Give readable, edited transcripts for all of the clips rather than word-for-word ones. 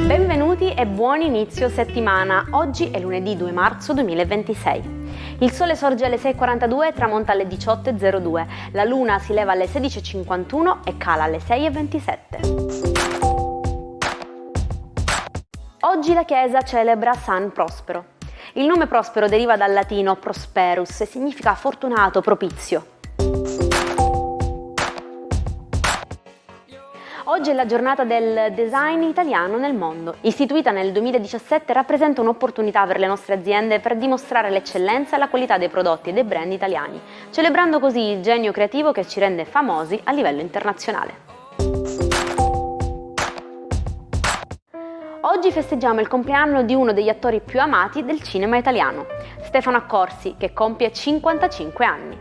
Benvenuti e buon inizio settimana. Oggi è lunedì 2 marzo 2026. Il sole sorge alle 6:42 e tramonta alle 18:02. La luna si leva alle 16:51 e cala alle 6:27. Oggi la Chiesa celebra San Prospero. Il nome Prospero deriva dal latino prosperus e significa fortunato, propizio. Oggi è la giornata del design italiano nel mondo. Istituita nel 2017, rappresenta un'opportunità per le nostre aziende per dimostrare l'eccellenza e la qualità dei prodotti e dei brand italiani, celebrando così il genio creativo che ci rende famosi a livello internazionale. Oggi festeggiamo il compleanno di uno degli attori più amati del cinema italiano, Stefano Accorsi, che compie 55 anni.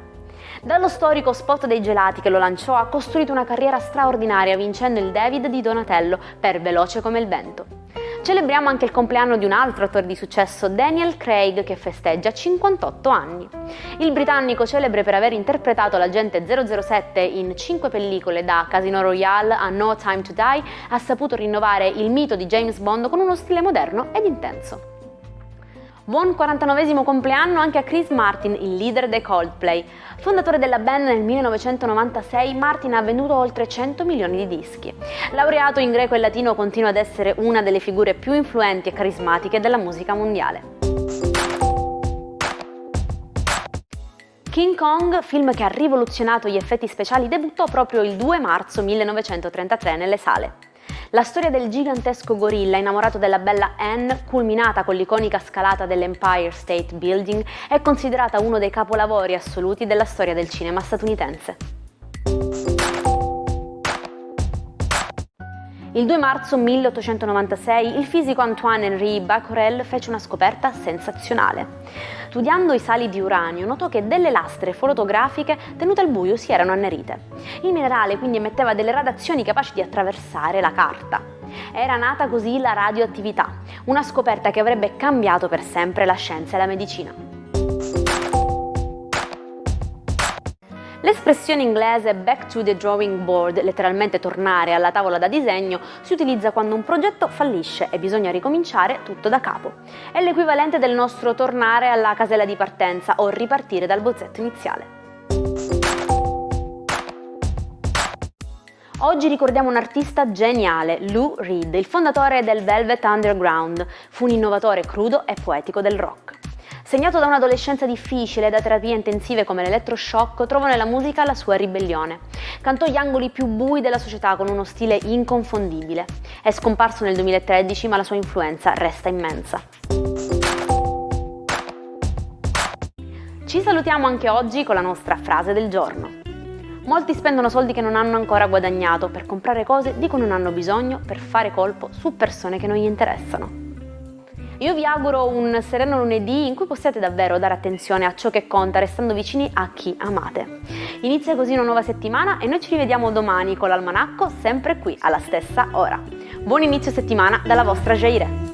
Dallo storico spot dei gelati che lo lanciò ha costruito una carriera straordinaria vincendo il David di Donatello per Veloce come il vento. Celebriamo anche il compleanno di un altro attore di successo, Daniel Craig, che festeggia 58 anni. Il britannico, celebre per aver interpretato l'agente 007 in 5 pellicole da Casino Royale a No Time to Die, ha saputo rinnovare il mito di James Bond con uno stile moderno ed intenso. Buon 49esimo compleanno anche a Chris Martin, il leader dei Coldplay. Fondatore della band nel 1996, Martin ha venduto oltre 100 milioni di dischi. Laureato in greco e latino, continua ad essere una delle figure più influenti e carismatiche della musica mondiale. King Kong, film che ha rivoluzionato gli effetti speciali, debuttò proprio il 2 marzo 1933 nelle sale. La storia del gigantesco gorilla innamorato della bella Anne, culminata con l'iconica scalata dell'Empire State Building, è considerata uno dei capolavori assoluti della storia del cinema statunitense. Il 2 marzo 1896 il fisico Antoine-Henri Becquerel fece una scoperta sensazionale. Studiando i sali di uranio, notò che delle lastre fotografiche tenute al buio si erano annerite. Il minerale quindi emetteva delle radiazioni capaci di attraversare la carta. Era nata così la radioattività, una scoperta che avrebbe cambiato per sempre la scienza e la medicina. L'espressione inglese back to the drawing board, letteralmente tornare alla tavola da disegno, si utilizza quando un progetto fallisce e bisogna ricominciare tutto da capo. È l'equivalente del nostro tornare alla casella di partenza o ripartire dal bozzetto iniziale. Oggi ricordiamo un artista geniale, Lou Reed, il fondatore del Velvet Underground. Fu un innovatore crudo e poetico del rock. Segnato da un'adolescenza difficile e da terapie intensive come l'elettroshock, trovò nella musica la sua ribellione. Cantò gli angoli più bui della società con uno stile inconfondibile. È scomparso nel 2013, ma la sua influenza resta immensa. Ci salutiamo anche oggi con la nostra frase del giorno. Molti spendono soldi che non hanno ancora guadagnato per comprare cose di cui non hanno bisogno per fare colpo su persone che non gli interessano. Io vi auguro un sereno lunedì in cui possiate davvero dare attenzione a ciò che conta, restando vicini a chi amate. Inizia così una nuova settimana e noi ci rivediamo domani con l'Almanacco, sempre qui alla stessa ora. Buon inizio settimana dalla vostra Jaire.